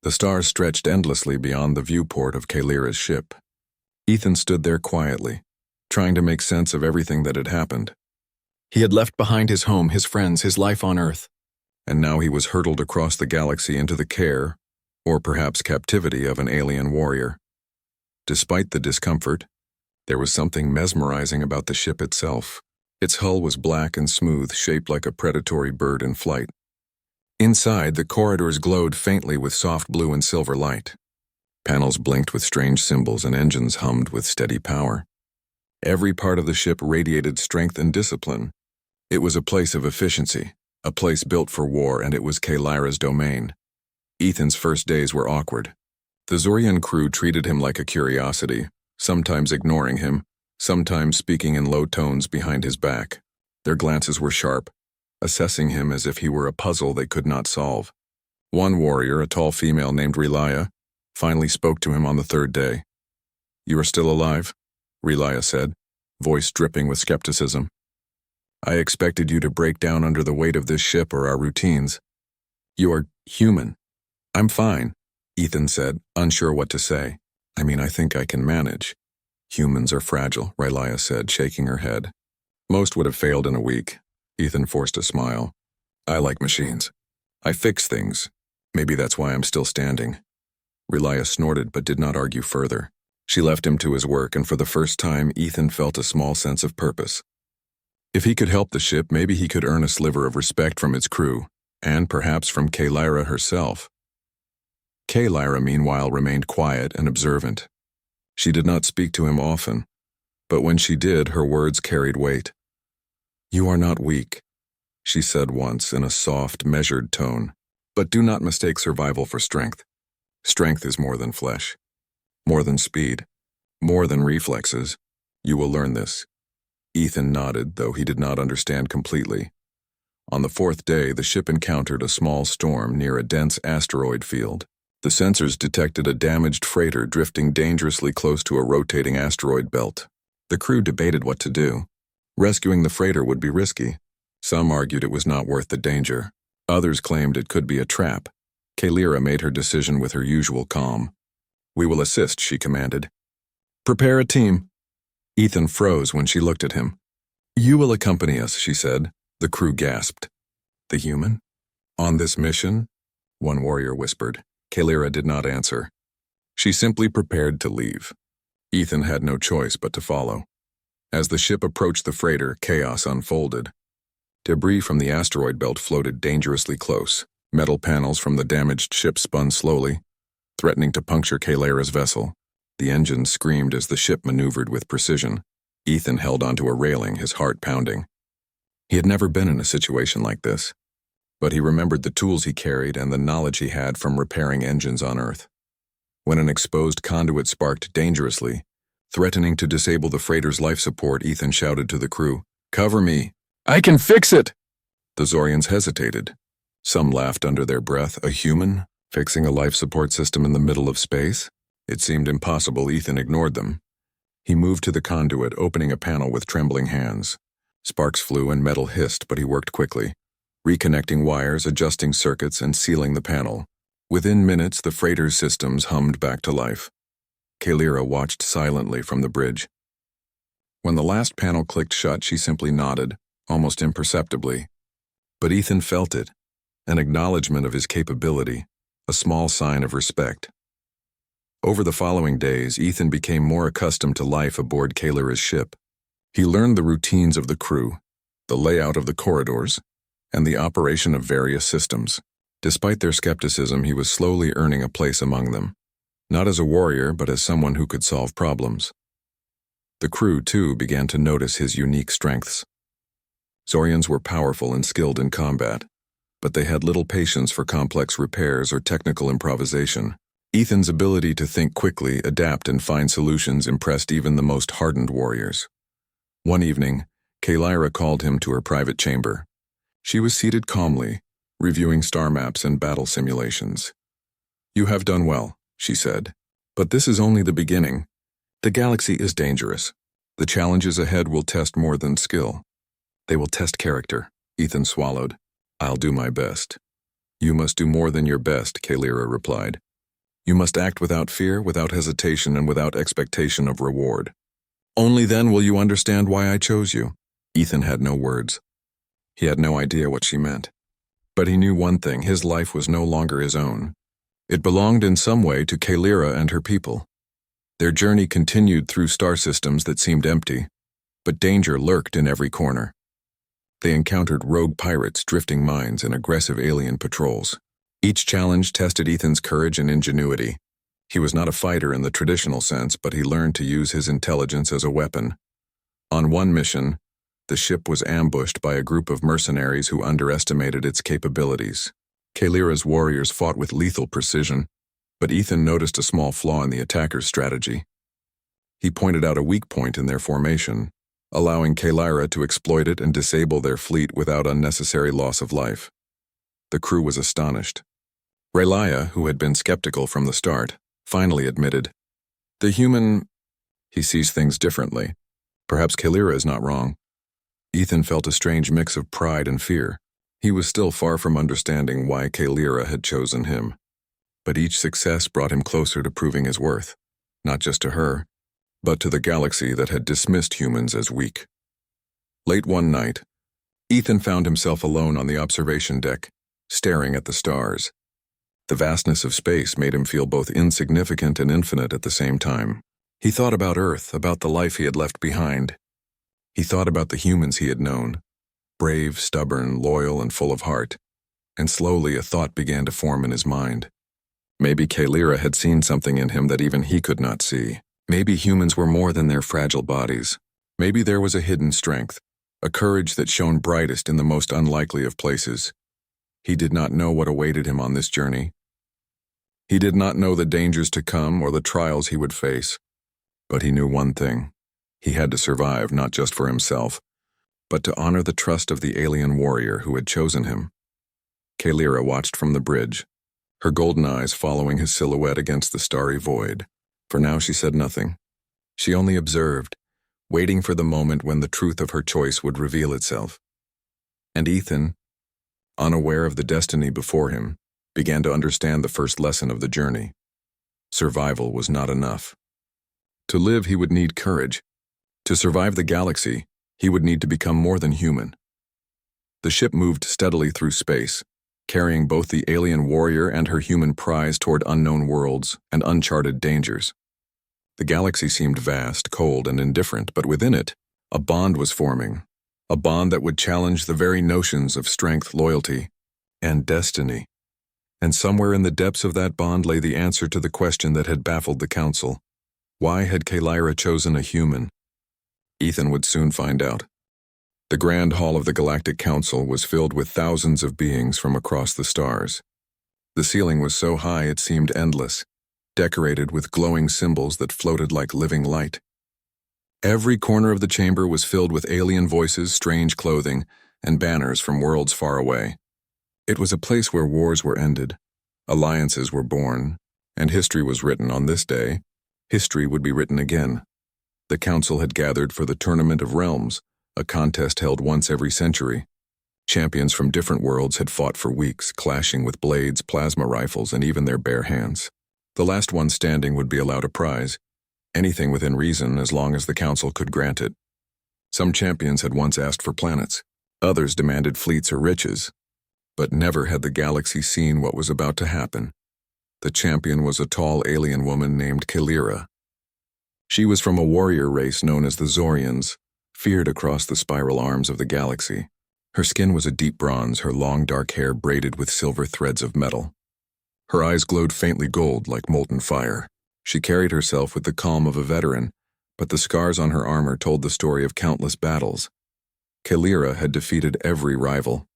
The stars stretched endlessly beyond the viewport of Kalira's ship. Ethan stood there quietly, trying to make sense of everything that had happened. He had left behind his home, his friends, his life on Earth, and now he was hurtled across the galaxy into the care, or perhaps captivity, of an alien warrior. Despite the discomfort, there was something mesmerizing about the ship itself. Its hull was black and smooth, shaped like a predatory bird in flight. Inside, the corridors glowed faintly with soft blue and silver light. Panels blinked with strange symbols and engines hummed with steady power. Every part of the ship radiated strength and discipline. It was a place of efficiency, a place built for war, and it was Kalira's domain. Ethan's first days were awkward. The Zorian crew treated him like a curiosity, sometimes ignoring him, sometimes speaking in low tones behind his back. Their glances were sharp, assessing him as if he were a puzzle they could not solve. One warrior, a tall female named Relia, finally spoke to him on the third day. "You are still alive?" Relia said, voice dripping with skepticism. "I expected you to break down under the weight of this ship or our routines. You are human." "I'm fine," Ethan said, unsure what to say. I think I can manage." "Humans are fragile," Relia said, shaking her head. "Most would have failed in a week." Ethan forced a smile. "I like machines. I fix things. Maybe that's why I'm still standing." Relia snorted but did not argue further. She left him to his work, and for the first time, Ethan felt a small sense of purpose. If he could help the ship, maybe he could earn a sliver of respect from its crew, and perhaps from Kalira herself. Kalira, meanwhile, remained quiet and observant. She did not speak to him often, but when she did, her words carried weight. "You are not weak," she said once in a soft, measured tone, "but do not mistake survival for strength. Strength is more than flesh, more than speed, more than reflexes. You will learn this." Ethan nodded, though he did not understand completely. On the fourth day, the ship encountered a small storm near a dense asteroid field. The sensors detected a damaged freighter drifting dangerously close to a rotating asteroid belt. The crew debated what to do. Rescuing the freighter would be risky. Some argued it was not worth the danger. Others claimed it could be a trap. Kalira made her decision with her usual calm. "We will assist," she commanded. "Prepare a team." Ethan froze when she looked at him. "You will accompany us," she said. The crew gasped. "The human? On this mission?" one warrior whispered. Kalira did not answer. She simply prepared to leave. Ethan had no choice but to follow. As the ship approached the freighter, chaos unfolded. Debris from the asteroid belt floated dangerously close. Metal panels from the damaged ship spun slowly, threatening to puncture Kalira's vessel. The engines screamed as the ship maneuvered with precision. Ethan held onto a railing, his heart pounding. He had never been in a situation like this, but he remembered the tools he carried and the knowledge he had from repairing engines on Earth. When an exposed conduit sparked dangerously, threatening to disable the freighter's life support, Ethan shouted to the crew, "Cover me! I can fix it!" The Zorians hesitated. Some laughed under their breath. A human fixing a life support system in the middle of space? It seemed impossible. Ethan ignored them. He moved to the conduit, opening a panel with trembling hands. Sparks flew and metal hissed, but he worked quickly, reconnecting wires, adjusting circuits, and sealing the panel. Within minutes, the freighter's systems hummed back to life. Kalira watched silently from the bridge. When the last panel clicked shut, she simply nodded, almost imperceptibly. But Ethan felt it, an acknowledgement of his capability, a small sign of respect. Over the following days, Ethan became more accustomed to life aboard Kalira's ship. He learned the routines of the crew, the layout of the corridors, and the operation of various systems. Despite their skepticism, he was slowly earning a place among them, not as a warrior, but as someone who could solve problems. The crew, too, began to notice his unique strengths. Zorians were powerful and skilled in combat, but they had little patience for complex repairs or technical improvisation. Ethan's ability to think quickly, adapt, and find solutions impressed even the most hardened warriors. One evening, Kalira called him to her private chamber. She was seated calmly, reviewing star maps and battle simulations. "You have done well," she said, "but this is only the beginning. The galaxy is dangerous. The challenges ahead will test more than skill. They will test character." Ethan swallowed. "I'll do my best." "You must do more than your best," Kalira replied. You must act without fear, without hesitation, and without expectation of reward. Only then will you understand why I chose you." Ethan had no words. He had no idea what she meant. But he knew one thing: his life was no longer his own. It belonged in some way to Kalira and her people. Their journey continued through star systems that seemed empty, but danger lurked in every corner. They encountered rogue pirates, drifting mines, and aggressive alien patrols. Each challenge tested Ethan's courage and ingenuity. He was not a fighter in the traditional sense, but he learned to use his intelligence as a weapon. On one mission, the ship was ambushed by a group of mercenaries who underestimated its capabilities. Kalira's warriors fought with lethal precision, but Ethan noticed a small flaw in the attacker's strategy. He pointed out a weak point in their formation, allowing Kalira to exploit it and disable their fleet without unnecessary loss of life. The crew was astonished. Relaya, who had been skeptical from the start, finally admitted, "The human, he sees things differently. Perhaps Kalira is not wrong." Ethan felt a strange mix of pride and fear. He was still far from understanding why Kalira had chosen him. But each success brought him closer to proving his worth, not just to her, but to the galaxy that had dismissed humans as weak. Late one night, Ethan found himself alone on the observation deck, staring at the stars. The vastness of space made him feel both insignificant and infinite at the same time. He thought about Earth, about the life he had left behind. He thought about the humans he had known, brave, stubborn, loyal, and full of heart, and slowly a thought began to form in his mind. Maybe Kalira had seen something in him that even he could not see. Maybe humans were more than their fragile bodies. Maybe there was a hidden strength, a courage that shone brightest in the most unlikely of places. He did not know what awaited him on this journey. He did not know the dangers to come or the trials he would face. But he knew one thing: he had to survive, not just for himself, but to honor the trust of the alien warrior who had chosen him. Kalira watched from the bridge, her golden eyes following his silhouette against the starry void. For now she said nothing. She only observed, waiting for the moment when the truth of her choice would reveal itself. And Ethan, unaware of the destiny before him, began to understand the first lesson of the journey. Survival was not enough. To live, he would need courage. To survive the galaxy, he would need to become more than human. The ship moved steadily through space, carrying both the alien warrior and her human prize toward unknown worlds and uncharted dangers. The galaxy seemed vast, cold, and indifferent, but within it, a bond was forming, a bond that would challenge the very notions of strength, loyalty, and destiny. And somewhere in the depths of that bond lay the answer to the question that had baffled the Council. Why had Kalira chosen a human? Ethan would soon find out. The Grand Hall of the Galactic Council was filled with thousands of beings from across the stars. The ceiling was so high it seemed endless, decorated with glowing symbols that floated like living light. Every corner of the chamber was filled with alien voices, strange clothing, and banners from worlds far away. It was a place where wars were ended, alliances were born, and history was written. On this day, history would be written again. The Council had gathered for the Tournament of Realms, a contest held once every century. Champions from different worlds had fought for weeks, clashing with blades, plasma rifles, and even their bare hands. The last one standing would be allowed a prize, anything within reason as long as the Council could grant it. Some champions had once asked for planets, others demanded fleets or riches, but never had the galaxy seen what was about to happen. The champion was a tall alien woman named Kalira. She was from a warrior race known as the Zorians, feared across the spiral arms of the galaxy. Her skin was a deep bronze, her long dark hair braided with silver threads of metal. Her eyes glowed faintly gold like molten fire. She carried herself with the calm of a veteran, but the scars on her armor told the story of countless battles. Kalira had defeated every rival.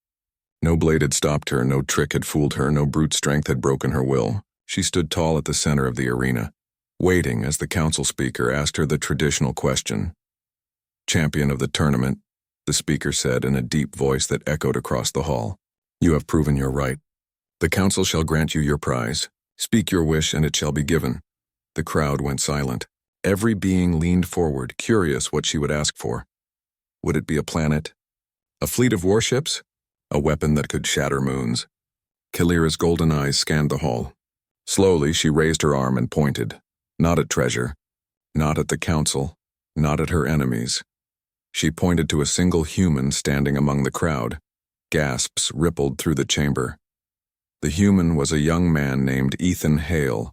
No blade had stopped her, no trick had fooled her, no brute strength had broken her will. She stood tall at the center of the arena, waiting as the council speaker asked her the traditional question. "Champion of the tournament," the speaker said in a deep voice that echoed across the hall, "you have proven your right. The council shall grant you your prize. Speak your wish and it shall be given." The crowd went silent. Every being leaned forward, curious what she would ask for. Would it be a planet? A fleet of warships? A weapon that could shatter moons? Kalira's golden eyes scanned the hall. Slowly, she raised her arm and pointed. Not at treasure, not at the council, not at her enemies. She pointed to a single human standing among the crowd. Gasps rippled through the chamber. The human was a young man named Ethan Hale.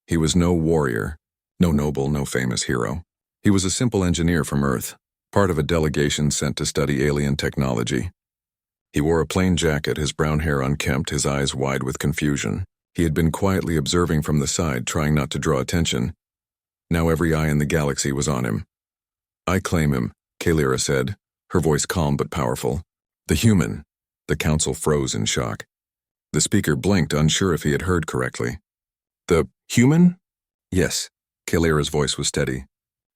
He was no warrior, no noble, no famous hero. He was a simple engineer from Earth, part of a delegation sent to study alien technology. He wore a plain jacket, his brown hair unkempt, his eyes wide with confusion. He had been quietly observing from the side, trying not to draw attention. Now every eye in the galaxy was on him. "I claim him," Kalira said, her voice calm but powerful. "The human." The council froze in shock. The speaker blinked, unsure if he had heard correctly. "The human?" "Yes," Kalira's voice was steady.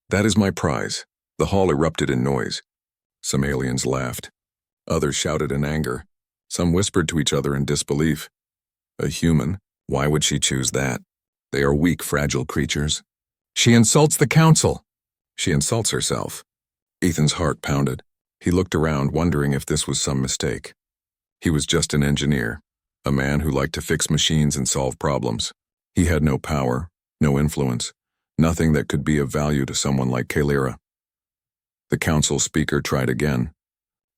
"That is my prize." The hall erupted in noise. Some aliens laughed. Others shouted in anger. Some whispered to each other in disbelief. A human? Why would she choose that? They are weak, fragile creatures. She insults the council. She insults herself. Ethan's heart pounded. He looked around, wondering if this was some mistake. He was just an engineer, a man who liked to fix machines and solve problems. He had no power, no influence, nothing that could be of value to someone like Kalira. The council speaker tried again.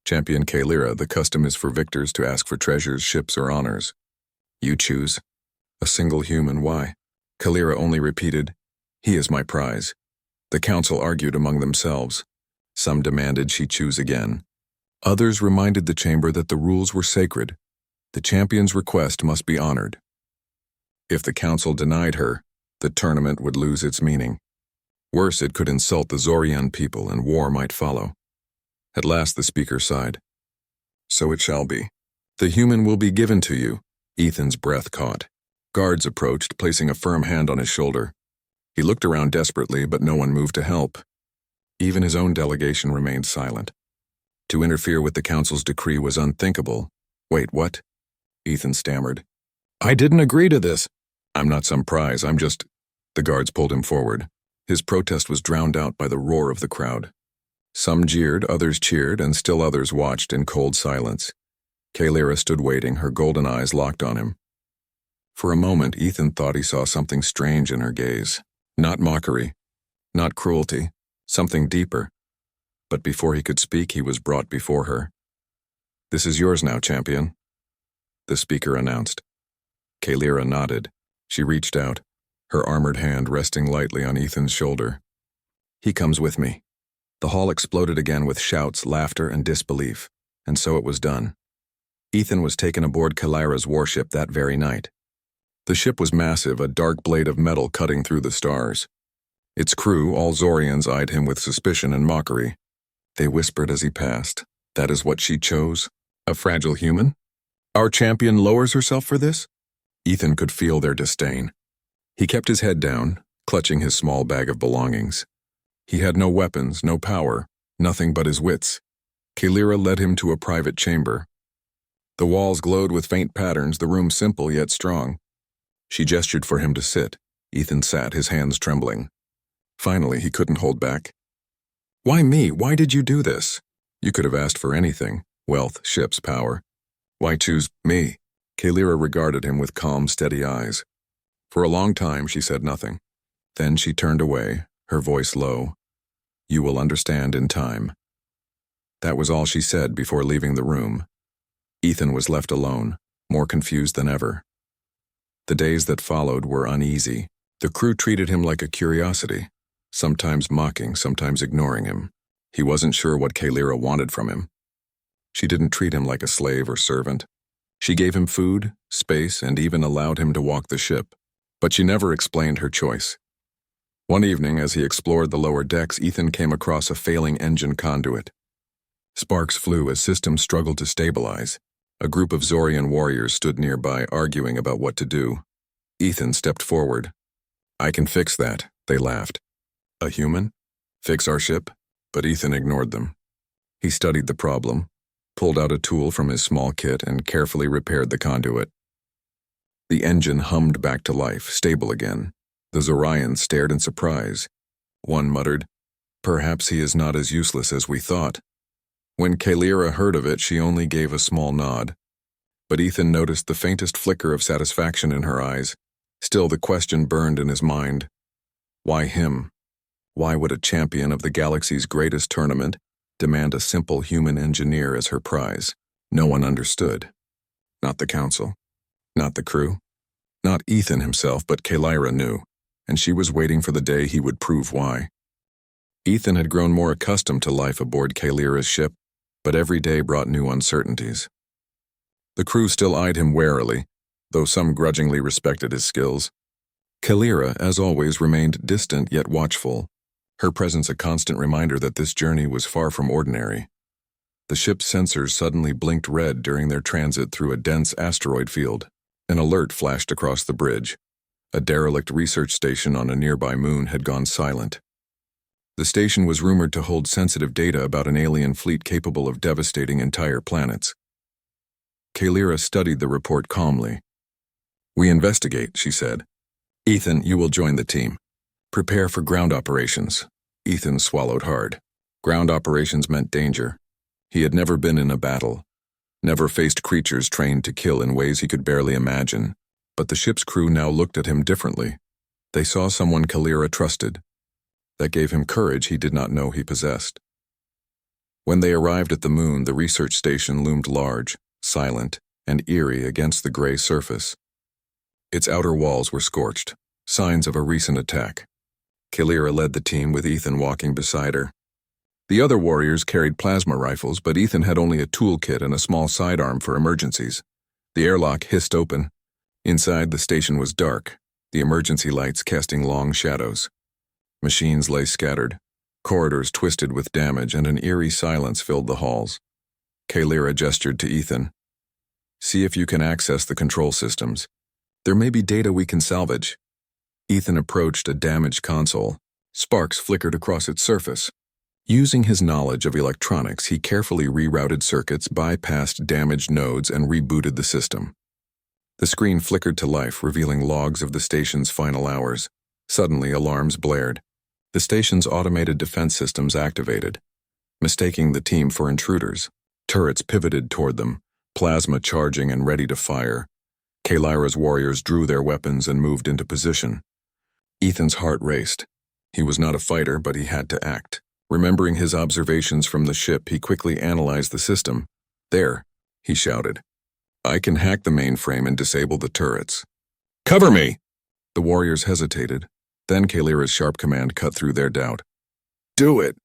"Champion Kalira, the custom is for victors to ask for treasures, ships, or honors. You choose. A single human, why?" Kalira only repeated, "He is my prize." The council argued among themselves. Some demanded she choose again. Others reminded the chamber that the rules were sacred. The champion's request must be honored. If the council denied her, the tournament would lose its meaning. Worse, it could insult the Zorian people and war might follow. At last the speaker sighed. "So it shall be. The human will be given to you." Ethan's breath caught. Guards approached, placing a firm hand on his shoulder. He looked around desperately, but no one moved to help. Even his own delegation remained silent. To interfere with the council's decree was unthinkable. "Wait, what?" Ethan stammered. "I didn't agree to this." "I'm not some prize, I'm just—" The guards pulled him forward. His protest was drowned out by the roar of the crowd. Some jeered, others cheered, and still others watched in cold silence. Kalira stood waiting, her golden eyes locked on him. For a moment, Ethan thought he saw something strange in her gaze. Not mockery, not cruelty, something deeper. But before he could speak, he was brought before her. "This is yours now, champion," the speaker announced. Kalira nodded. She reached out, her armored hand resting lightly on Ethan's shoulder. "He comes with me." The hall exploded again with shouts, laughter, and disbelief, and so it was done. Ethan was taken aboard Kalira's warship that very night. The ship was massive, a dark blade of metal cutting through the stars. Its crew, all Zorians, eyed him with suspicion and mockery. They whispered as he passed, "That is what she chose? A fragile human? Our champion lowers herself for this?" Ethan could feel their disdain. He kept his head down, clutching his small bag of belongings. He had no weapons, no power, nothing but his wits. Kalira led him to a private chamber. The walls glowed with faint patterns, the room simple yet strong. She gestured for him to sit. Ethan sat, his hands trembling. Finally, he couldn't hold back. "Why me? Why did you do this? You could have asked for anything. Wealth, ships, power. Why choose me?" Kalira regarded him with calm, steady eyes. For a long time, she said nothing. Then she turned away, her voice low. "You will understand in time." That was all she said before leaving the room. Ethan was left alone, more confused than ever. The days that followed were uneasy. The crew treated him like a curiosity, sometimes mocking, sometimes ignoring him. He wasn't sure what Kalira wanted from him. She didn't treat him like a slave or servant. She gave him food, space, and even allowed him to walk the ship. But she never explained her choice. One evening, as he explored the lower decks, Ethan came across a failing engine conduit. Sparks flew as systems struggled to stabilize. A group of Zorian warriors stood nearby, arguing about what to do. Ethan stepped forward. "I can fix that," they laughed. "A human? Fix our ship?" But Ethan ignored them. He studied the problem, pulled out a tool from his small kit, and carefully repaired the conduit. The engine hummed back to life, stable again. The Zorians stared in surprise. One muttered, "Perhaps he is not as useless as we thought." When Kalira heard of it, she only gave a small nod. But Ethan noticed the faintest flicker of satisfaction in her eyes. Still, the question burned in his mind. Why him? Why would a champion of the galaxy's greatest tournament demand a simple human engineer as her prize? No one understood. Not the council. Not the crew. Not Ethan himself, but Kalira knew, and she was waiting for the day he would prove why. Ethan had grown more accustomed to life aboard Kalira's ship, but every day brought new uncertainties. The crew still eyed him warily, though some grudgingly respected his skills. Kalira, as always, remained distant yet watchful, her presence a constant reminder that this journey was far from ordinary. The ship's sensors suddenly blinked red during their transit through a dense asteroid field. An alert flashed across the bridge. A derelict research station on a nearby moon had gone silent. The station was rumored to hold sensitive data about an alien fleet capable of devastating entire planets. Kalira studied the report calmly. "We investigate," she said. "Ethan, you will join the team. Prepare for ground operations." Ethan swallowed hard. Ground operations meant danger. He had never been in a battle, never faced creatures trained to kill in ways he could barely imagine. But the ship's crew now looked at him differently. They saw someone Kalira trusted. That gave him courage he did not know he possessed. When they arrived at the moon, the research station loomed large, silent, and eerie against the gray surface. Its outer walls were scorched, signs of a recent attack. Kalira led the team with Ethan walking beside her. The other warriors carried plasma rifles, but Ethan had only a toolkit and a small sidearm for emergencies. The airlock hissed open. Inside, the station was dark, the emergency lights casting long shadows. Machines lay scattered, corridors twisted with damage, and an eerie silence filled the halls. Kalira gestured to Ethan. "See if you can access the control systems. There may be data we can salvage." Ethan approached a damaged console. Sparks flickered across its surface. Using his knowledge of electronics, he carefully rerouted circuits, bypassed damaged nodes, and rebooted the system. The screen flickered to life, revealing logs of the station's final hours. Suddenly, alarms blared. The station's automated defense systems activated, mistaking the team for intruders. Turrets pivoted toward them, plasma charging and ready to fire. Kalira's warriors drew their weapons and moved into position. Ethan's heart raced. He was not a fighter, but he had to act. Remembering his observations from the ship, he quickly analyzed the system. "There," he shouted. "I can hack the mainframe and disable the turrets." "Cover me!" The warriors hesitated. Then Kalira's sharp command cut through their doubt. "Do it!"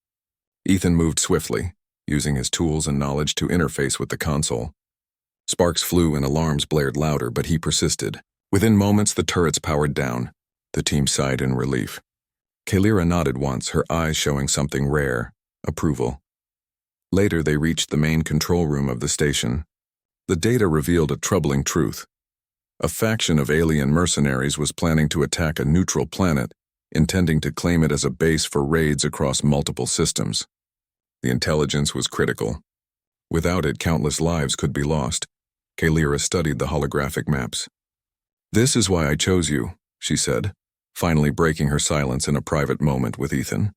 Ethan moved swiftly, using his tools and knowledge to interface with the console. Sparks flew and alarms blared louder, but he persisted. Within moments, the turrets powered down. The team sighed in relief. Kalira nodded once, her eyes showing something rare, approval. Later, they reached the main control room of the station. The data revealed a troubling truth. A faction of alien mercenaries was planning to attack a neutral planet, intending to claim it as a base for raids across multiple systems. The intelligence was critical. Without it, countless lives could be lost. Kalira studied the holographic maps. "This is why I chose you," she said, finally breaking her silence in a private moment with Ethan.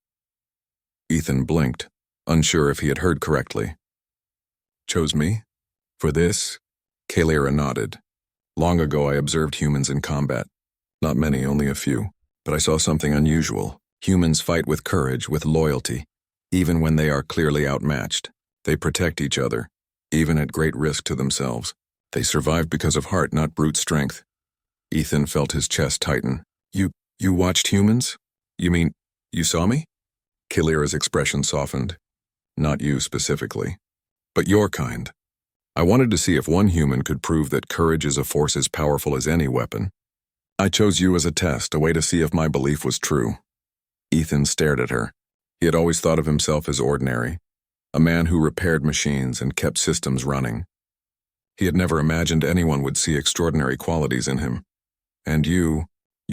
Ethan blinked, unsure if he had heard correctly. "Chose me? For this?" Kalira nodded. "Long ago I observed humans in combat. Not many, only a few. But I saw something unusual. Humans fight with courage, with loyalty. Even when they are clearly outmatched, they protect each other, even at great risk to themselves. They survive because of heart, not brute strength." Ethan felt his chest tighten. You watched humans? You mean, you saw me?" Kalira's expression softened. "Not you specifically, but your kind. I wanted to see if one human could prove that courage is a force as powerful as any weapon. I chose you as a test, a way to see if my belief was true." Ethan stared at her. He had always thought of himself as ordinary, a man who repaired machines and kept systems running. He had never imagined anyone would see extraordinary qualities in him. "And you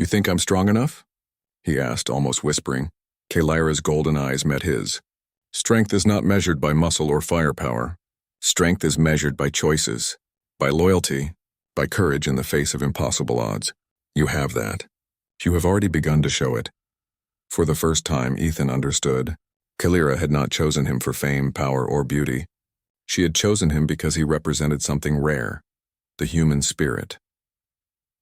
think I'm strong enough?" he asked, almost whispering. Kalira's golden eyes met his. "Strength is not measured by muscle or firepower. Strength is measured by choices, by loyalty, by courage in the face of impossible odds. You have that. You have already begun to show it." For the first time, Ethan understood. Kalira had not chosen him for fame, power, or beauty. She had chosen him because he represented something rare, the human spirit.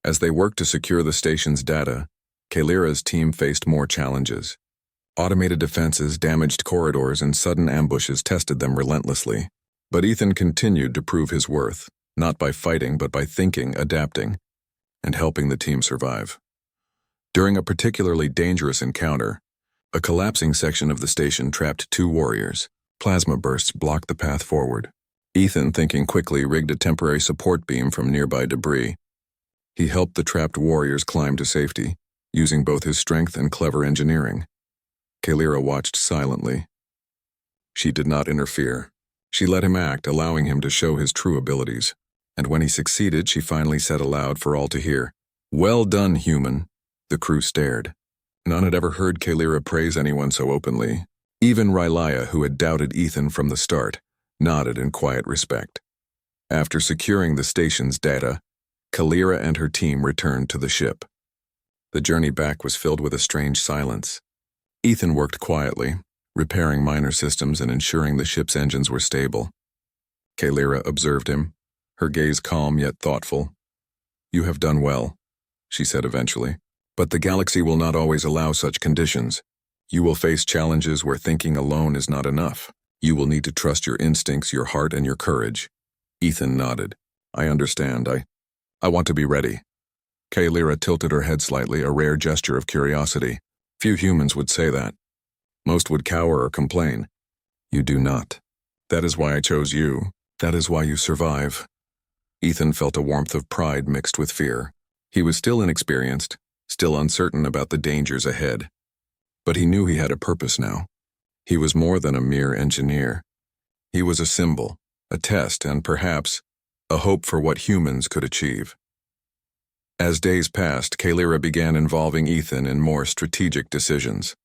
As they worked to secure the station's data, Kalira's team faced more challenges. Automated defenses, damaged corridors, and sudden ambushes tested them relentlessly. But Ethan continued to prove his worth, not by fighting but by thinking, adapting, and helping the team survive. During a particularly dangerous encounter, a collapsing section of the station trapped 2 warriors. Plasma bursts blocked the path forward. Ethan, thinking quickly, rigged a temporary support beam from nearby debris. He helped the trapped warriors climb to safety, using both his strength and clever engineering. Kalira watched silently. She did not interfere. She let him act, allowing him to show his true abilities. And when he succeeded, she finally said aloud for all to hear, "Well done, human." The crew stared. None had ever heard Kalira praise anyone so openly. Even Rylaya, who had doubted Ethan from the start, nodded in quiet respect. After securing the station's data, Kalira and her team returned to the ship. The journey back was filled with a strange silence. Ethan worked quietly, repairing minor systems and ensuring the ship's engines were stable. Kalira observed him, her gaze calm yet thoughtful. "You have done well," she said eventually. "But the galaxy will not always allow such conditions. You will face challenges where thinking alone is not enough. You will need to trust your instincts, your heart, and your courage." Ethan nodded. "I understand. I want to be ready." Kalira tilted her head slightly, a rare gesture of curiosity. Few humans would say that. Most would cower or complain. You do not. That is why I chose you. That is why you survive. Ethan felt a warmth of pride mixed with fear. He was still inexperienced, still uncertain about the dangers ahead. But he knew he had a purpose now. He was more than a mere engineer. He was a symbol, a test, and perhaps a hope for what humans could achieve. As days passed, Kalira began involving Ethan in more strategic decisions.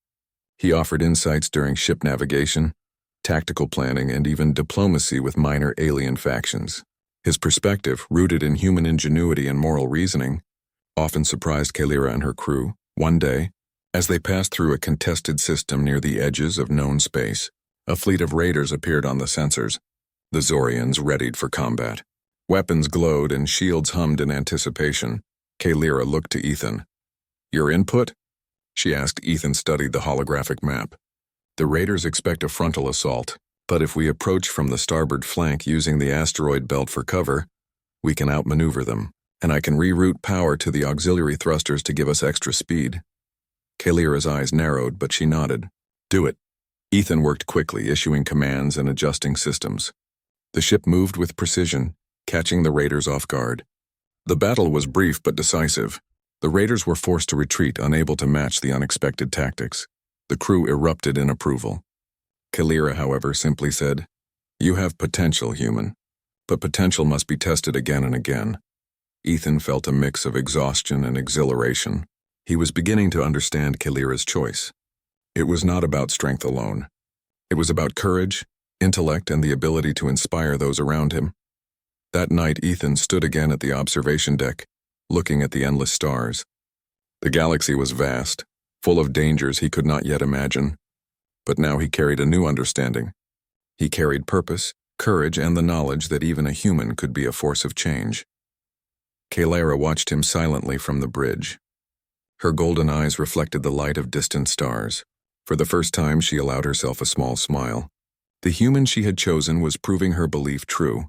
He offered insights during ship navigation, tactical planning, and even diplomacy with minor alien factions. His perspective, rooted in human ingenuity and moral reasoning, often surprised Kalira and her crew. One day, as they passed through a contested system near the edges of known space, a fleet of raiders appeared on the sensors. The Zorians readied for combat. Weapons glowed and shields hummed in anticipation. Kalira looked to Ethan. "Your input?" she asked. Ethan studied the holographic map. "The raiders expect a frontal assault, but if we approach from the starboard flank using the asteroid belt for cover, we can outmaneuver them, and I can reroute power to the auxiliary thrusters to give us extra speed." Kalira's eyes narrowed, but she nodded. "Do it." Ethan worked quickly, issuing commands and adjusting systems. The ship moved with precision, catching the raiders off guard. The battle was brief but decisive. The raiders were forced to retreat, unable to match the unexpected tactics. The crew erupted in approval. Kalira, however, simply said, "You have potential, human, but potential must be tested again and again." Ethan felt a mix of exhaustion and exhilaration. He was beginning to understand Kalira's choice. It was not about strength alone. It was about courage, intellect, and the ability to inspire those around him. That night, Ethan stood again at the observation deck, looking at the endless stars. The galaxy was vast, full of dangers he could not yet imagine. But now he carried a new understanding. He carried purpose, courage, and the knowledge that even a human could be a force of change. Kalira watched him silently from the bridge. Her golden eyes reflected the light of distant stars. For the first time, she allowed herself a small smile. The human she had chosen was proving her belief true.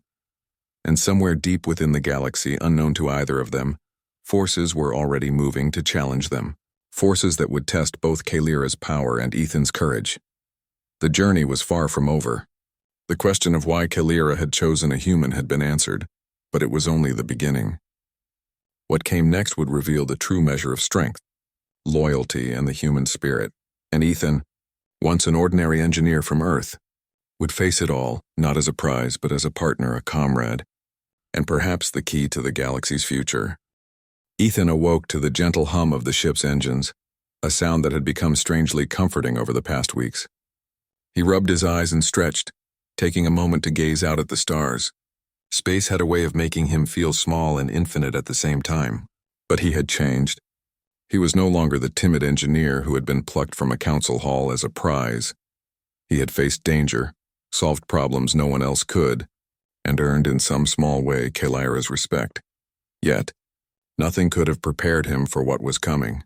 And somewhere deep within the galaxy, unknown to either of them, forces were already moving to challenge them. Forces that would test both Kalira's power and Ethan's courage. The journey was far from over. The question of why Kalira had chosen a human had been answered, but it was only the beginning. What came next would reveal the true measure of strength, loyalty, and the human spirit. And Ethan, once an ordinary engineer from Earth, would face it all, not as a prize, but as a partner, a comrade, and perhaps the key to the galaxy's future. Ethan awoke to the gentle hum of the ship's engines, a sound that had become strangely comforting over the past weeks. He rubbed his eyes and stretched, taking a moment to gaze out at the stars. Space had a way of making him feel small and infinite at the same time. But he had changed. He was no longer the timid engineer who had been plucked from a council hall as a prize. He had faced danger, solved problems no one else could, and earned in some small way Kalira's respect. Yet, Nothing could have prepared him for what was coming.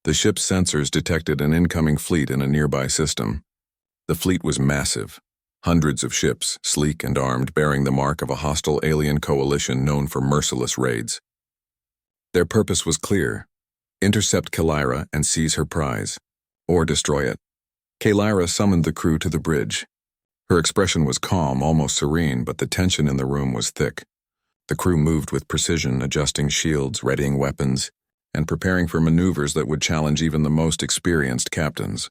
The ship's sensors detected an incoming fleet in a nearby system. The fleet was massive. Hundreds of ships, sleek and armed, bearing the mark of a hostile alien coalition known for merciless raids. Their purpose was clear: intercept Kalira and seize her prize, or destroy it. Kalira summoned the crew to the bridge. Her expression was calm, almost serene, but the tension in the room was thick. The crew moved with precision, adjusting shields, readying weapons, and preparing for maneuvers that would challenge even the most experienced captains.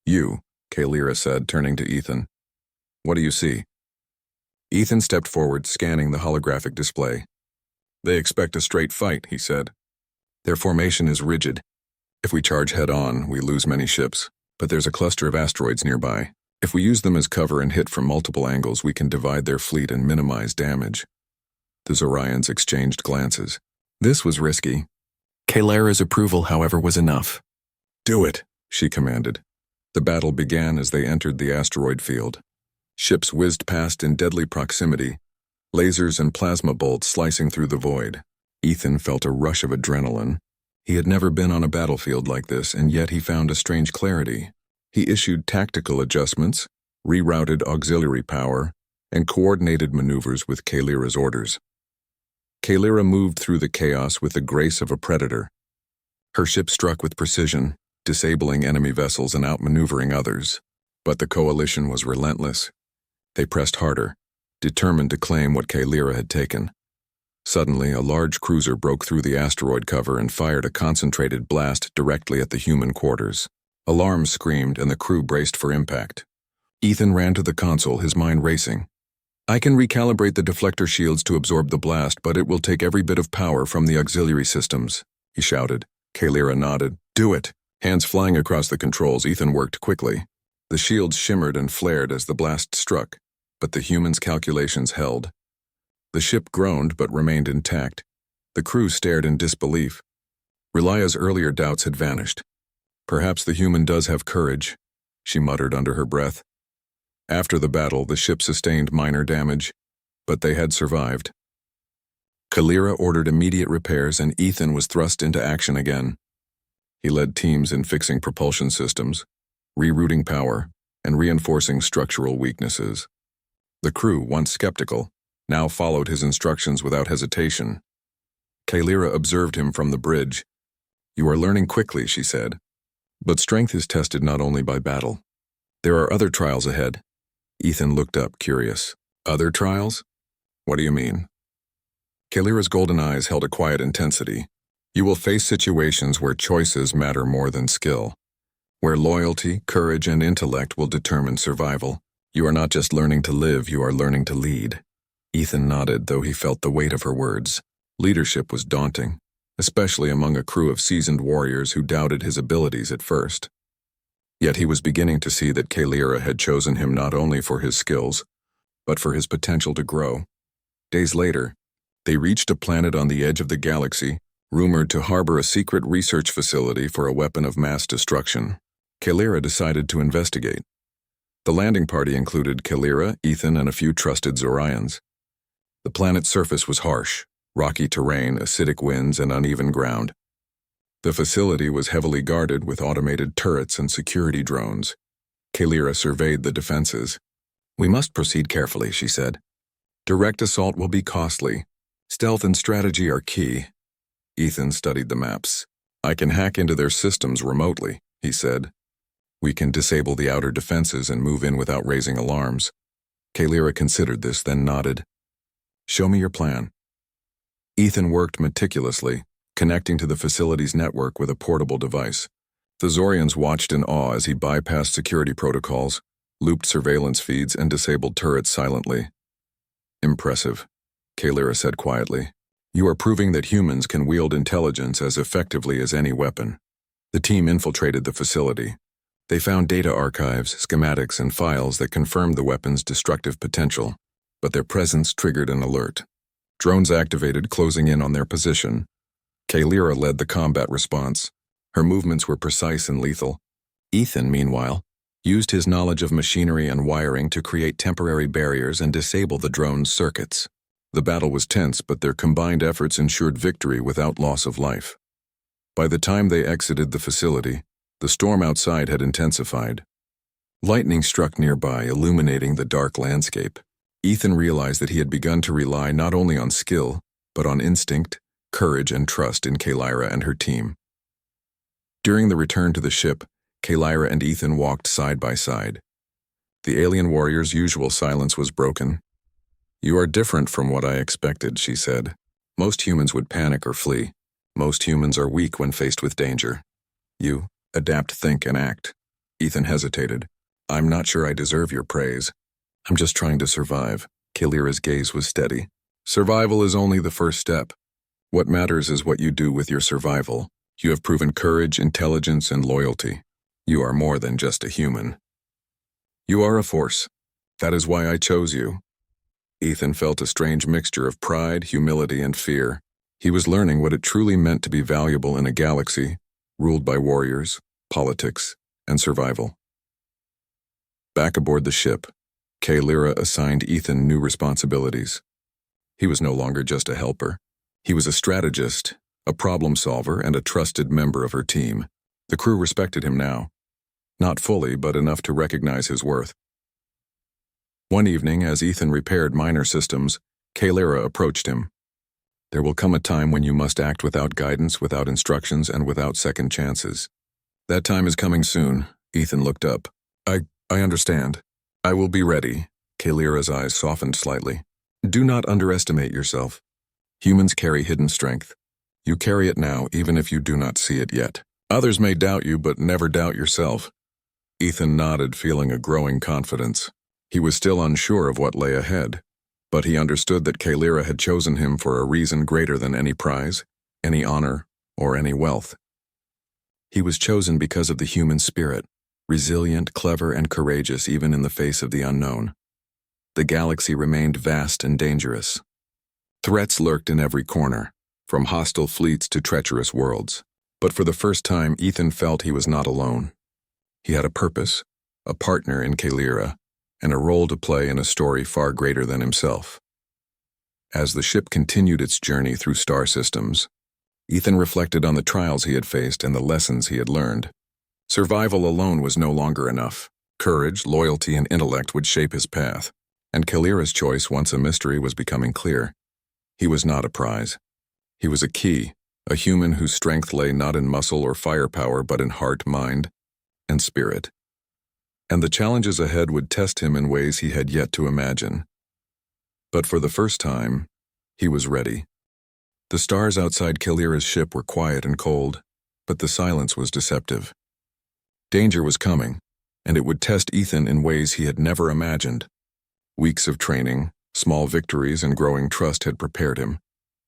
"You," Kalira said, turning to Ethan. "What do you see?" Ethan stepped forward, scanning the holographic display. "They expect a straight fight," he said. "Their formation is rigid. If we charge head-on, we lose many ships, but there's a cluster of asteroids nearby. If we use them as cover and hit from multiple angles, we can divide their fleet and minimize damage." The Zorians exchanged glances. This was risky. Kalira's approval, however, was enough. "Do it," she commanded. The battle began as they entered the asteroid field. Ships whizzed past in deadly proximity, lasers and plasma bolts slicing through the void. Ethan felt a rush of adrenaline. He had never been on a battlefield like this, and yet he found a strange clarity. He issued tactical adjustments, rerouted auxiliary power, and coordinated maneuvers with Kalira's orders. Kalira moved through the chaos with the grace of a predator. Her ship struck with precision, disabling enemy vessels and outmaneuvering others. But the coalition was relentless. They pressed harder, determined to claim what Kalira had taken. Suddenly, a large cruiser broke through the asteroid cover and fired a concentrated blast directly at the human quarters. Alarms screamed and the crew braced for impact. Ethan ran to the console, his mind racing. "I can recalibrate the deflector shields to absorb the blast, but it will take every bit of power from the auxiliary systems," he shouted. Kalira nodded. "Do it." Hands flying across the controls, Ethan worked quickly. The shields shimmered and flared as the blast struck, but the humans' calculations held. The ship groaned but remained intact. The crew stared in disbelief. Relia's earlier doubts had vanished. "Perhaps the human does have courage," she muttered under her breath. After the battle, the ship sustained minor damage, but they had survived. Kalira ordered immediate repairs and Ethan was thrust into action again. He led teams in fixing propulsion systems, rerouting power, and reinforcing structural weaknesses. The crew, once skeptical, now followed his instructions without hesitation. Kalira observed him from the bridge. "You are learning quickly," she said. "But strength is tested not only by battle. There are other trials ahead." Ethan looked up, curious. "Other trials? What do you mean?" Kalira's golden eyes held a quiet intensity. "You will face situations where choices matter more than skill, where loyalty, courage, and intellect will determine survival. You are not just learning to live, you are learning to lead." Ethan nodded, though he felt the weight of her words. Leadership was daunting, especially among a crew of seasoned warriors who doubted his abilities at first. Yet he was beginning to see that Kalira had chosen him not only for his skills, but for his potential to grow. Days later, they reached a planet on the edge of the galaxy, rumored to harbor a secret research facility for a weapon of mass destruction. Kalira decided to investigate. The landing party included Kalira, Ethan, and a few trusted Zorians. The planet's surface was harsh: rocky terrain, acidic winds, and uneven ground. The facility was heavily guarded with automated turrets and security drones. Kalira surveyed the defenses. "We must proceed carefully," she said. "Direct assault will be costly. Stealth and strategy are key." Ethan studied the maps. "I can hack into their systems remotely," he said. "We can disable the outer defenses and move in without raising alarms." Kalira considered this, then nodded. "Show me your plan." Ethan worked meticulously, connecting to the facility's network with a portable device. The Zorians watched in awe as he bypassed security protocols, looped surveillance feeds, and disabled turrets silently. "Impressive," Kalira said quietly. "You are proving that humans can wield intelligence as effectively as any weapon." The team infiltrated the facility. They found data archives, schematics, and files that confirmed the weapon's destructive potential, but their presence triggered an alert. Drones activated, closing in on their position. Kalira led the combat response. Her movements were precise and lethal. Ethan, meanwhile, used his knowledge of machinery and wiring to create temporary barriers and disable the drone's circuits. The battle was tense, but their combined efforts ensured victory without loss of life. By the time they exited the facility, the storm outside had intensified. Lightning struck nearby, illuminating the dark landscape. Ethan realized that he had begun to rely not only on skill, but on instinct, courage, and trust in Kalira and her team. During the return to the ship, Kalira and Ethan walked side by side. The alien warrior's usual silence was broken. "You are different from what I expected," she said. "Most humans would panic or flee. Most humans are weak when faced with danger. You adapt, think, and act." Ethan hesitated. "I'm not sure I deserve your praise. I'm just trying to survive." Kalira's gaze was steady. "Survival is only the first step. What matters is what you do with your survival. You have proven courage, intelligence, and loyalty. You are more than just a human. You are a force. That is why I chose you." Ethan felt a strange mixture of pride, humility, and fear. He was learning what it truly meant to be valuable in a galaxy ruled by warriors, politics, and survival. Back aboard the ship, Kalira assigned Ethan new responsibilities. He was no longer just a helper. He was a strategist, a problem solver, and a trusted member of her team. The crew respected him now. Not fully, but enough to recognize his worth. One evening, as Ethan repaired minor systems, Kalira approached him. "There will come a time when you must act without guidance, without instructions, and without second chances." "That time is coming soon." Ethan looked up. I understand. I will be ready." Kalira's eyes softened slightly. "Do not underestimate yourself. Humans carry hidden strength. You carry it now, even if you do not see it yet. Others may doubt you, but never doubt yourself." Ethan nodded, feeling a growing confidence. He was still unsure of what lay ahead, but he understood that Kalira had chosen him for a reason greater than any prize, any honor, or any wealth. He was chosen because of the human spirit, resilient, clever, and courageous even in the face of the unknown. The galaxy remained vast and dangerous. Threats lurked in every corner, from hostile fleets to treacherous worlds. But for the first time, Ethan felt he was not alone. He had a purpose, a partner in Kalira, and a role to play in a story far greater than himself. As the ship continued its journey through star systems, Ethan reflected on the trials he had faced and the lessons he had learned. Survival alone was no longer enough. Courage, loyalty, and intellect would shape his path, and Kalira's choice, once a mystery, was becoming clear. He was not a prize. He was a key, a human whose strength lay not in muscle or firepower but in heart, mind, and spirit. And the challenges ahead would test him in ways he had yet to imagine. But for the first time, he was ready. The stars outside Kalira's ship were quiet and cold, but the silence was deceptive. Danger was coming, and it would test Ethan in ways he had never imagined. Weeks of training, small victories, and growing trust had prepared him,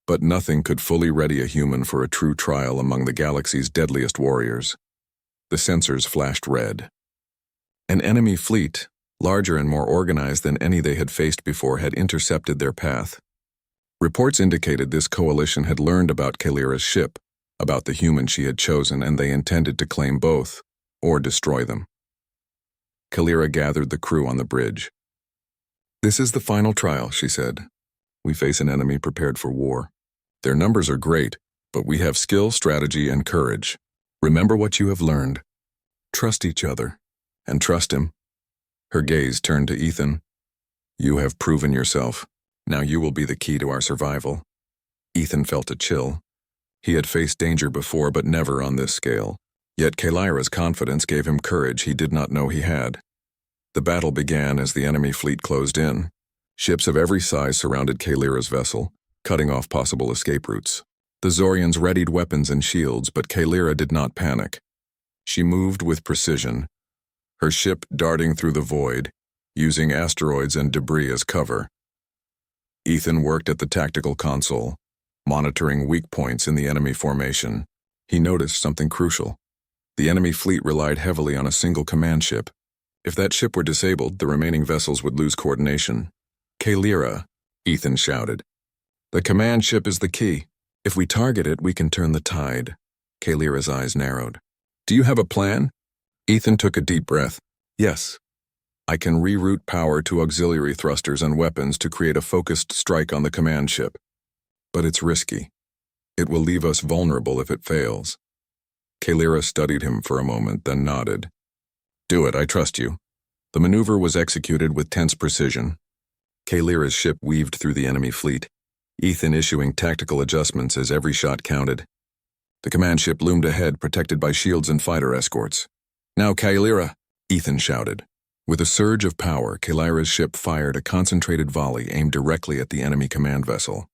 but nothing could fully ready a human for a true trial among the galaxy's deadliest warriors. The sensors flashed red. An enemy fleet, larger and more organized than any they had faced before, had intercepted their path. Reports indicated this coalition had learned about Kalira's ship, about the human she had chosen, and they intended to claim both, or destroy them. Kalira gathered the crew on the bridge. "This is the final trial," she said. "We face an enemy prepared for war. Their numbers are great, but we have skill, strategy, and courage. Remember what you have learned. Trust each other, and trust him." Her gaze turned to Ethan. "You have proven yourself. Now you will be the key to our survival." Ethan felt a chill. He had faced danger before, but never on this scale. Yet Kalira's confidence gave him courage he did not know he had. The battle began as the enemy fleet closed in. Ships of every size surrounded Kalira's vessel, cutting off possible escape routes. The Zorians readied weapons and shields, but Kalira did not panic. She moved with precision, her ship darting through the void, using asteroids and debris as cover. Ethan worked at the tactical console, monitoring weak points in the enemy formation. He noticed something crucial. The enemy fleet relied heavily on a single command ship. If that ship were disabled, the remaining vessels would lose coordination. "Kalira," Ethan shouted. "The command ship is the key. If we target it, we can turn the tide." Kalira's eyes narrowed. "Do you have a plan?" Ethan took a deep breath. "Yes. I can reroute power to auxiliary thrusters and weapons to create a focused strike on the command ship. But it's risky. It will leave us vulnerable if it fails. Kalira studied him for a moment, then nodded. Do it, I trust you. The maneuver was executed with tense precision. Kalira's ship weaved through the enemy fleet, Ethan issuing tactical adjustments as every shot counted. The command ship loomed ahead, protected by shields and fighter escorts. Now, Kalira, Ethan shouted. With a surge of power, Kalira's ship fired a concentrated volley aimed directly at the enemy command vessel.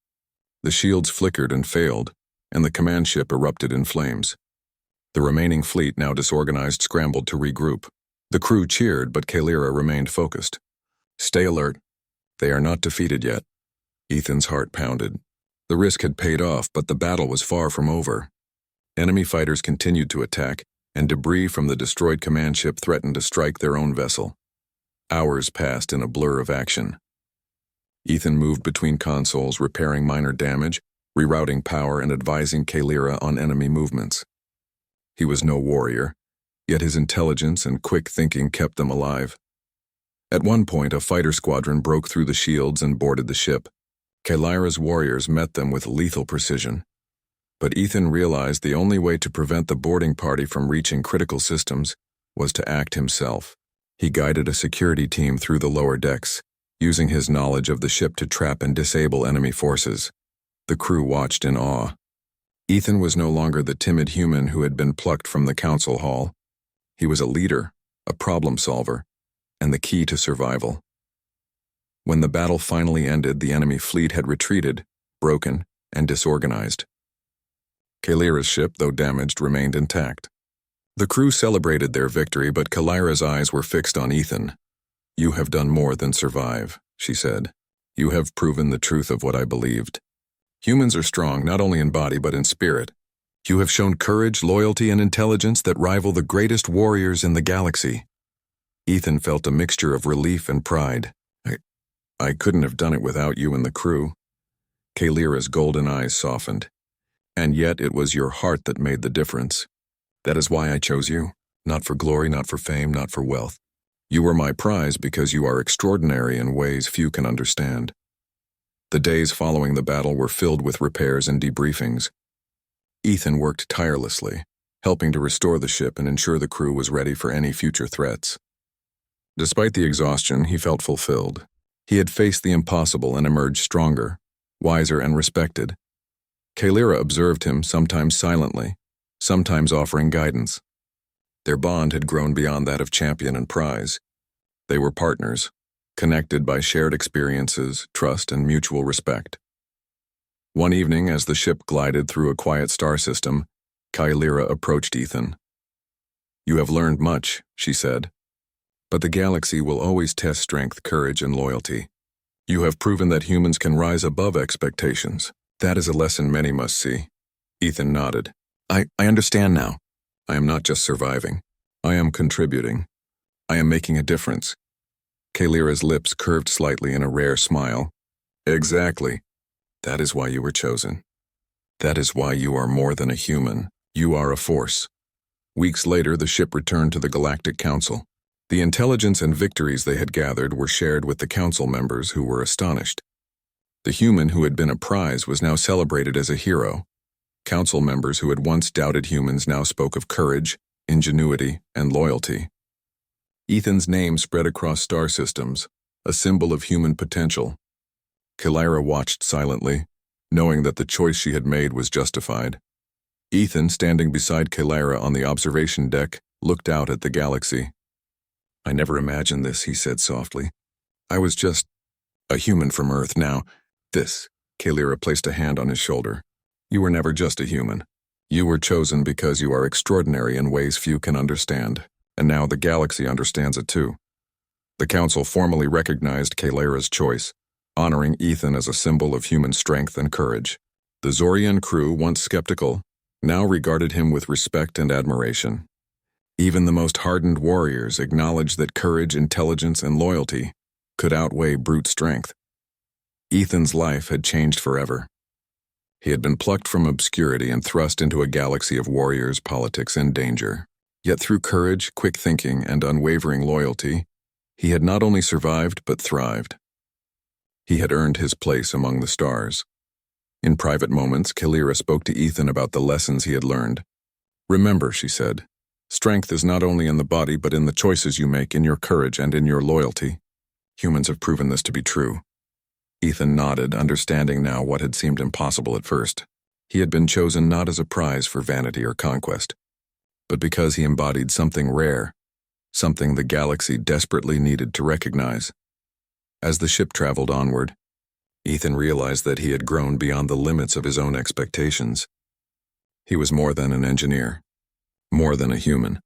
The shields flickered and failed, and the command ship erupted in flames. The remaining fleet, now disorganized, scrambled to regroup. The crew cheered, but Kalira remained focused. Stay alert. They are not defeated yet. Ethan's heart pounded. The risk had paid off, but the battle was far from over. Enemy fighters continued to attack, and debris from the destroyed command ship threatened to strike their own vessel. Hours passed in a blur of action. Ethan moved between consoles, repairing minor damage, rerouting power, and advising Kalira on enemy movements. He was no warrior, yet his intelligence and quick thinking kept them alive. At one point, a fighter squadron broke through the shields and boarded the ship. Kalira's warriors met them with lethal precision. But Ethan realized the only way to prevent the boarding party from reaching critical systems was to act himself. He guided a security team through the lower decks, using his knowledge of the ship to trap and disable enemy forces. The crew watched in awe. Ethan was no longer the timid human who had been plucked from the council hall. He was a leader, a problem solver, and the key to survival. When the battle finally ended, the enemy fleet had retreated, broken, and disorganized. Kalira's ship, though damaged, remained intact. The crew celebrated their victory, but Kalira's eyes were fixed on Ethan. You have done more than survive, she said. You have proven the truth of what I believed. Humans are strong not only in body but in spirit. You have shown courage, loyalty, and intelligence that rival the greatest warriors in the galaxy. Ethan felt a mixture of relief and pride. I couldn't have done it without you and the crew. Kalira's golden eyes softened. And yet it was your heart that made the difference. That is why I chose you. Not for glory, not for fame, not for wealth. You were my prize because you are extraordinary in ways few can understand. The days following the battle were filled with repairs and debriefings. Ethan worked tirelessly, helping to restore the ship and ensure the crew was ready for any future threats. Despite the exhaustion, he felt fulfilled. He had faced the impossible and emerged stronger, wiser, and respected. Kalira observed him, sometimes silently, sometimes offering guidance. Their bond had grown beyond that of champion and prize. They were partners, connected by shared experiences, trust, and mutual respect. One evening, as the ship glided through a quiet star system, Kalira approached Ethan. You have learned much, she said. But the galaxy will always test strength, courage, and loyalty. You have proven that humans can rise above expectations. That is a lesson many must see. Ethan nodded. I understand now. I am not just surviving. I am contributing. I am making a difference. Kalira's lips curved slightly in a rare smile. Exactly. That is why you were chosen. That is why you are more than a human. You are a force. Weeks later, the ship returned to the Galactic Council. The intelligence and victories they had gathered were shared with the council members, who were astonished. The human who had been a prize was now celebrated as a hero. Council members who had once doubted humans now spoke of courage, ingenuity, and loyalty. Ethan's name spread across star systems, a symbol of human potential. Kalira watched silently, knowing that the choice she had made was justified. Ethan, standing beside Kalira on the observation deck, looked out at the galaxy. I never imagined this, he said softly. I was just a human from Earth. Now, this, Kalira placed a hand on his shoulder. You were never just a human. You were chosen because you are extraordinary in ways few can understand, and now the galaxy understands it too. The council formally recognized Kalira's choice, honoring Ethan as a symbol of human strength and courage. The Zorian crew, once skeptical, now regarded him with respect and admiration. Even the most hardened warriors acknowledged that courage, intelligence, and loyalty could outweigh brute strength. Ethan's life had changed forever. He had been plucked from obscurity and thrust into a galaxy of warriors, politics, and danger. Yet through courage, quick thinking, and unwavering loyalty, He had not only survived but thrived. He had earned his place among the stars. In private moments, Kalira spoke to Ethan about the lessons he had learned. "Remember," she said, "strength is not only in the body but in the choices you make, in your courage, and in your loyalty. Humans have proven this to be true." Ethan nodded, understanding now what had seemed impossible at first. He had been chosen not as a prize for vanity or conquest, but because he embodied something rare, something the galaxy desperately needed to recognize. As the ship traveled onward, Ethan realized that he had grown beyond the limits of his own expectations. He was more than an engineer, more than a human.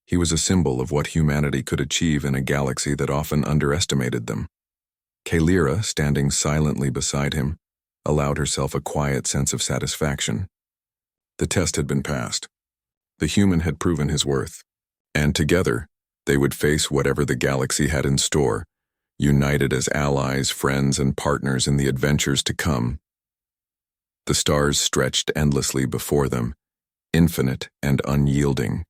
He was a symbol of what humanity could achieve in a galaxy that often underestimated them. Kalira, standing silently beside him, allowed herself a quiet sense of satisfaction. The test had been passed. The human had proven his worth, and together, they would face whatever the galaxy had in store, united as allies, friends, and partners in the adventures to come. The stars stretched endlessly before them, infinite and unyielding.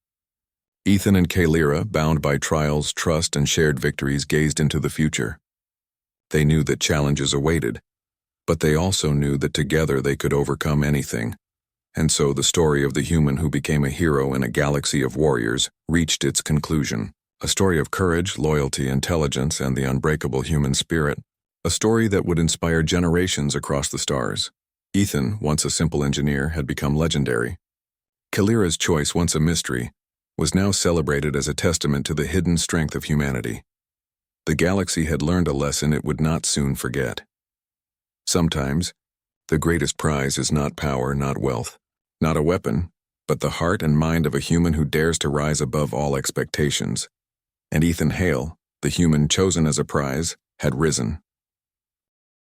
Ethan and Kalira, bound by trials, trust, and shared victories, gazed into the future. They knew that challenges awaited, but they also knew that together they could overcome anything. And so the story of the human who became a hero in a galaxy of warriors reached its conclusion. A story of courage, loyalty, intelligence, and the unbreakable human spirit. A story that would inspire generations across the stars. Ethan, once a simple engineer, had become legendary. Kalira's choice, once a mystery, was now celebrated as a testament to the hidden strength of humanity. The galaxy had learned a lesson it would not soon forget. Sometimes, the greatest prize is not power, not wealth, not a weapon, but the heart and mind of a human who dares to rise above all expectations. And Ethan Hale, the human chosen as a prize, had risen.